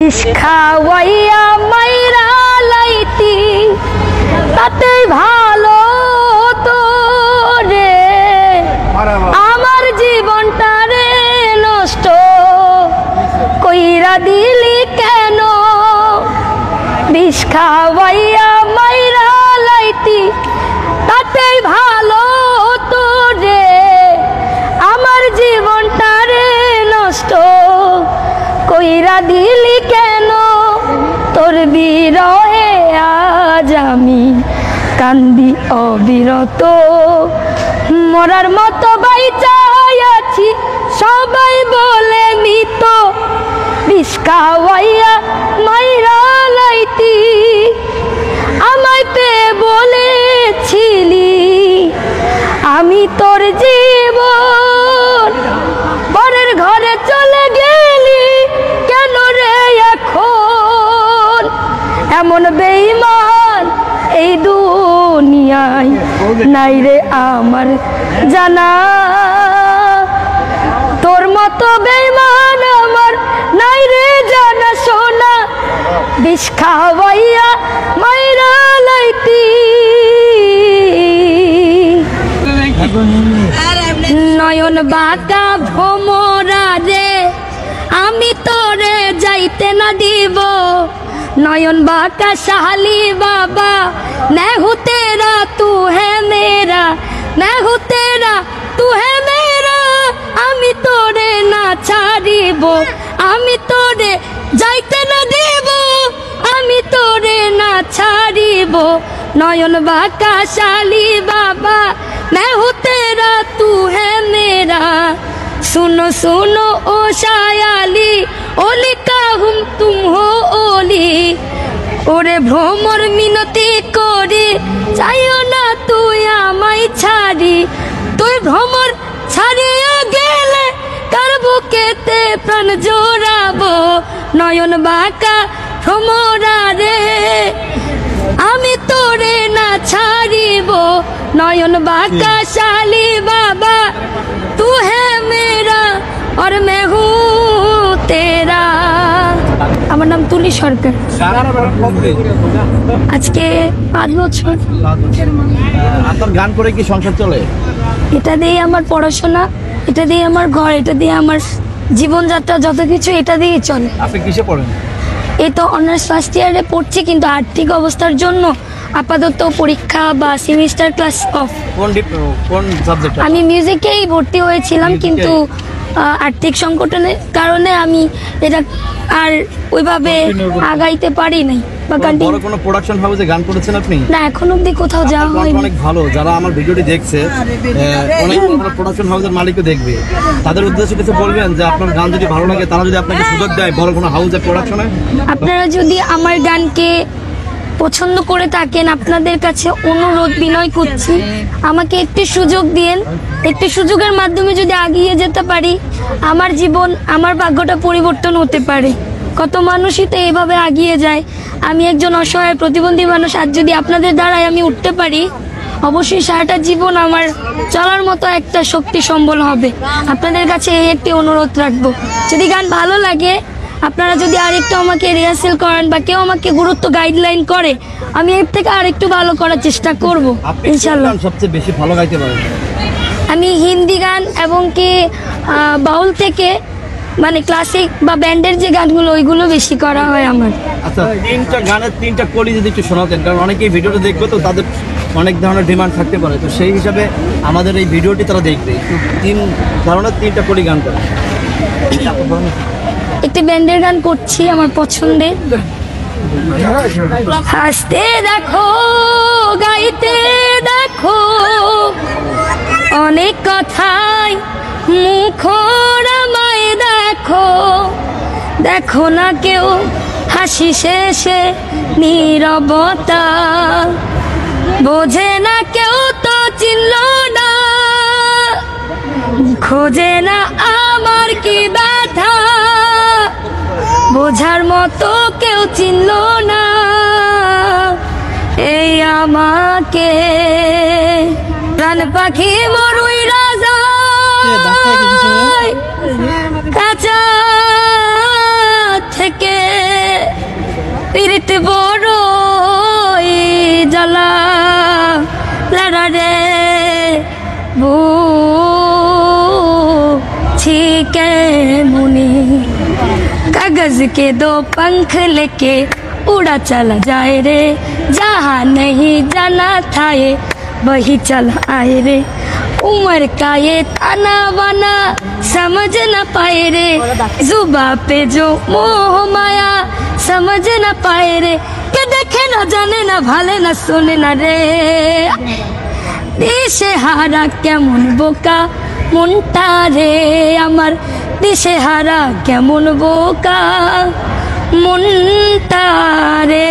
বিষ খাওয়াইয়া মাইরা লাইতি তাতে ভালো তো রে, আমার জীবনটা রে নষ্ট কইরা দিলি কেন? বিষ খাওয়াইয়া মাইরা লাইতি তাতে ভালো তো রে, আমার জীবনটা রে নষ্ট কইরা দিলি কেন? তোর বিরহে আজ আমি কান্দি অবিরত, মরার মতো বাইচাই আছি সবাই বলে মৃত। বিষ খাওয়াইয়া মাইরা লাইতি আমায় পেয়ে বলেছিলি আমি তোর জীবন, পরের ঘরে চলে গেলি কেন রে এখন? এমন বেঈমান এই দুনিয়ায় নাই রে আমার জানা, তোর মতো বেঈমান আমার নাই রে জানা শোনা। বিষ খাওয়াইয়া মাইরা লাইতি নয়ন বাঁকা ভোমরা রে, আমি তোরে যাইতে না দিব। নয়ন বাঁকা শালি বাবা मैं हूँ तेरा तू है मेरा, मैं हूँ तेरा तू है मेरा। আমি তোরে না ছাড়িব, আমি তোরে যাইতে না দিব, আমি তোরে না ছাড়িব। নয়ন বাঁকা শালি বাবা मैं हूँ तेरा तू है मेरा। सुनो सुनो ओ शायाली ओली का हम तुम हो ओली, ওরে ভ্রমর মিনতি করে চাইও না তুই আমায় ছাড়ি। তুই ভ্রমর ছাড়িয়া গেলে কার বুকেতে প্রাণ জোড়াবো? নয়ন বাঁকা ভ্রমরা রে আমি তোরে না ছাড়িব। নয়ন বাঁকা শালি বাবা तू है मेरा और मैं हूँ तेरा। আমার নাম তুলি সরকার, আজকে 5 বছর। আপনার গান করে কি সংসার চলে? এটা দিয়ে আমার পড়াশোনা, এটা দিয়ে আমার ঘর, এটা দিয়ে আমার জীবনযাত্রা, যত কিছু এটা দিয়েই চলে। আপনি কিসে পড়েন? এই তো অনার্স ফার্স্ট ইয়ারে পড়ছি, কিন্তু আর্থিক অবস্থার জন্য আপাতত পরীক্ষা বা সেমিস্টার ক্লাস অফ। কোন সাবজেক্ট? আমি মিউজিকেই ভর্তি হয়েছিলাম, কিন্তু আর্থিক সংকটের কারণে আমি এটা আর ওইভাবে আগাইতে পারি নাই। বড় কোনো প্রোডাকশন হাউসে গান করেছেন আপনি? না, এখন অবধি কোথাও যাওয়া হয়নি। অনেক ভালো, যারা আমার ভিডিওটি দেখছে অনেক বড় প্রোডাকশন হাউসের মালিকও দেখবে, তাদের উদ্দেশ্যে কিছু বলবেন যে আপনার গান যদি ভালো লাগে তারা যদি আপনাকে সুযোগ দেয় বড় কোনো হাউসে প্রোডাকশনে? আপনারা যদি আমার গানকে পছন্দ করে থাকেন, আপনাদের কাছে অনুরোধ বিনয় করছি আমাকে একটি সুযোগ দিন। একটি সুযোগের মাধ্যমে যদি এগিয়ে যেতে পারি, আমার জীবন, আমার ভাগ্যটা পরিবর্তন হতে পারে। কত মানুষই তো এইভাবে এগিয়ে যায়। আমি একজন অসহায় প্রতিবন্ধী মানুষ, আর যদি আপনাদের দ্বারাই আমি উঠতে পারি, অবশ্যই সারাটা জীবন আমার চলার মতো একটা শক্তি সম্বল হবে। আপনাদের কাছে এই একটি অনুরোধ রাখবো, যদি গান ভালো লাগে আপনারা যদি আরেকটু আমাকে রিহার্সেল করেন বা কেউ আমাকে গুরুত্ব গাইডলাইন করে, আমি এর থেকে আরেকটু ভালো করার চেষ্টা করব ইনশাআল্লাহ। সবচেয়ে বেশি ভালো গাইতে পারেন? আমি হিন্দি গান এবং কি বাউল থেকে, মানে ক্লাসিক বা ব্যান্ডের যে গানগুলো ওইগুলো বেশি করা হয় আমার। আচ্ছা, 3টা গানের 3টা কলি যদি একটু শোনাতেন, কারণ অনেকেই ভিডিওটা দেখবে তো তাদের অনেক ধরনের ডিমান্ড থাকতে পারে, তো সেই হিসাবে আমাদের এই ভিডিওটি তারা দেখবে। 3 ধরনের 3টা কলি গান করে। একটি ব্যান্ডের গান করছি আমার পছন্দের। হাসতে দেখো, গাইতে দেখো, অনেক কথাই মুখরামায় দেখো। দেখো না কেউ হাসি শেষে নীরবতা, বোঝে না কেউ তো চিনল না, খোঁজে না আমার কি ব্যথা, বোঝার মতো কেউ চিনল না এই আমাকে। প্রাণ পাখি মরুই রাজা কাঁচা থেকে পীড়িত বড় জ্বালা लड़ा रे वो छीके मुनी कागज के दो पंख लेके उड़ा चला जाए रे जहाँ नहीं जाना था ये वही चला आए रे उम्र का ये ताना बाना समझ न पाए रे जुबा पे जो मोह माया समझ न पाए रे के देखे न जाने न भाले न सुने न रे दिशे हारा केमन बोका मुनटा रे आमार दिशे हारा केमन बोका मुनटा रे।